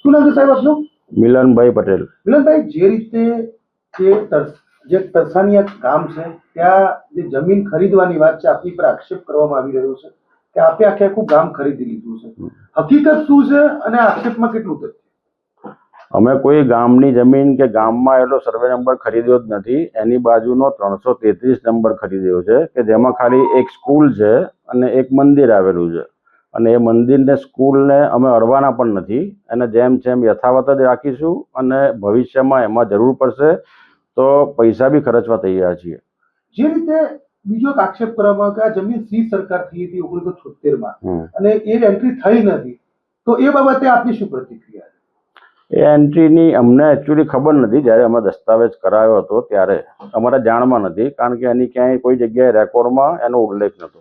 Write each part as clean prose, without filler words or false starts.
શું નામ છે સાહેબ આપનું? મિલનભાઈ પટેલ. મિલનભાઈ, જે રીતે જે તરસાનિયા ગામ છે ત્યાં જે જમીન ખરીદવાની વાત છે, આપની પર આક્ષેપ કરવામાં આવી રહ્યો છે કે આપે આખું ગામ ખરીદી લીધું છે, હકીકત શું છે અને આક્ષેપમાં કેટલું તથ્ય? અમે કોઈ ગામની જમીન કે ગામમાં એટલો સર્વે નંબર ખરીદ્યો જ નથી. એની બાજુનો 333 નંબર ખરીદ્યો છે કે જેમાં ખાલી એક સ્કૂલ છે અને એક મંદિર આવેલું છે, અને એ મંદિરને સ્કૂલને અમે અડવાના પણ નથી. એને જેમ જેમ યથાવત જ રાખીશું અને ભવિષ્યમાં એમાં જરૂર પડશે તો પૈસા બી ખર્ચવા તૈયાર છીએ. જે રીતે બીજો એક આક્ષેપ કરવામાં આવ્યો કે આ જમીન શ્રી સરકાર થઈ હતી 1976માં અને એ એન્ટ્રી થઈ નથી, તો એ બાબતે આપની શું પ્રતિક્રિયા? એ એન્ટ્રીની અમને એકચ્યુઅલી ખબર નથી. જ્યારે અમે દસ્તાવેજ કરાવ્યો હતો ત્યારે અમારા જાણમાં નથી, કારણ કે એની ક્યાંય કોઈ જગ્યાએ રેકોર્ડમાં એનો ઉલ્લેખ નહોતો.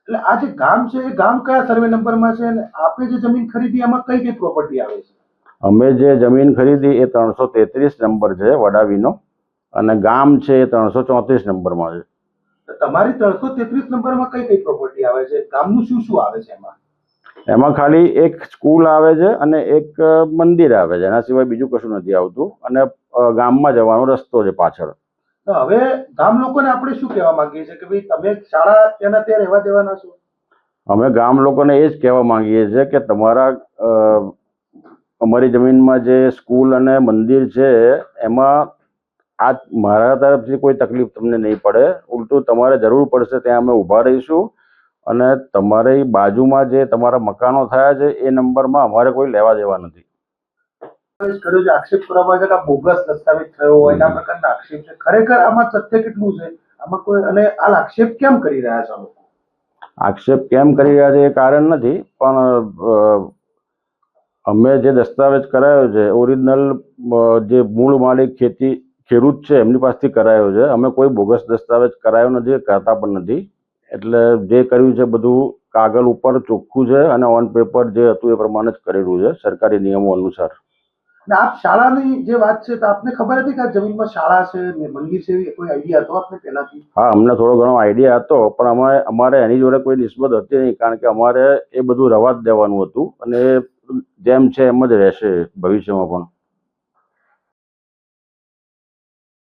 એટલે આ જે ગામ છે એ ગામ કયા સર્વે નંબરમાં છે અને આપણે જે જમીન ખરીદી એમાં કઈ કઈ પ્રોપર્ટી આવે છે? અમે જે જમીન ખરીદી એ 333 નંબર છે વડાવીનો, અને ગામ છે એ 334 નંબરમાં છે. તમારી 333 નંબરમાં કઈ કઈ પ્રોપર્ટી આવે છે? ગામનું શું શું આવે છે એમાં? એમાં ખાલી એક સ્કૂલ આવે છે અને એક મંદિર આવે છે, એના સિવાય બીજું કશું નથી આવતું, અને ગામમાં જવાનો રસ્તો છે પાછળ. તો હવે ગામ લોકોને આપણે શું કહેવા માંગીએ છીએ કે ભાઈ તમે શાળા ત્યાંના ત્યાં રહેવા દેવાના છો? અમે ગામ લોકોને એ જ કહેવા માંગીએ છીએ કે અમારી જમીનમાં જે સ્કૂલ અને મંદિર છે એમાં આ મારા તરફથી કોઈ તકલીફ તમને નહીં પડે. ઉલટું તમારે જરૂર પડશે ત્યાં અમે ઊભા રહીશું, અને તમારી બાજુમાં જે તમારા મકાનો થયા છે એ નંબરમાં અમારે કોઈ લેવા દેવા નથી. આક્ષેપ કરવામાં આવે છે કે આ બોગસ દસ્તાવેજ થયો હોય એના પ્રકારના આક્ષેપ છે. ખરેખર આમાં તથ્ય કેટલું છે? આમાં કોઈ અને આ આક્ષેપ કેમ કરી રહ્યા છે લોકો? આક્ષેપ કેમ કરી રહ્યા છે એ કારણ નથી, પણ અમે જે દસ્તાવેજ કરાયો છે ઓરિજિનલ જે મૂળ માલિક ખેડૂત છે એમની પાસેથી કરાયો છે. અમે કોઈ બોગસ દસ્તાવેજ કરાયો નથી, કરતા પણ નથી. એટલે જે કર્યું છે બધું કાગળ ઉપર ચોખ્ખું છે અને ઓન પેપર જે હતું એ પ્રમાણે જ કરેલું છે સરકારી નિયમો અનુસાર. આપ શાળાની જે વાત છે તો આપને ખબર હતી કે આ જમીનમાં શાળા છે, મંદિર છે, એવી કોઈ આઈડિયા હતો આપને પહેલાથી? હા, અમને થોડો ઘણો આઈડિયા હતો, પણ અમારે એની જોડે કોઈ નિસ્બત હતી નહીં, કારણ કે અમારે એ બધું રવા જ દેવાનું હતું અને જેમ છે એમ જ રહેશે ભવિષ્યમાં પણ.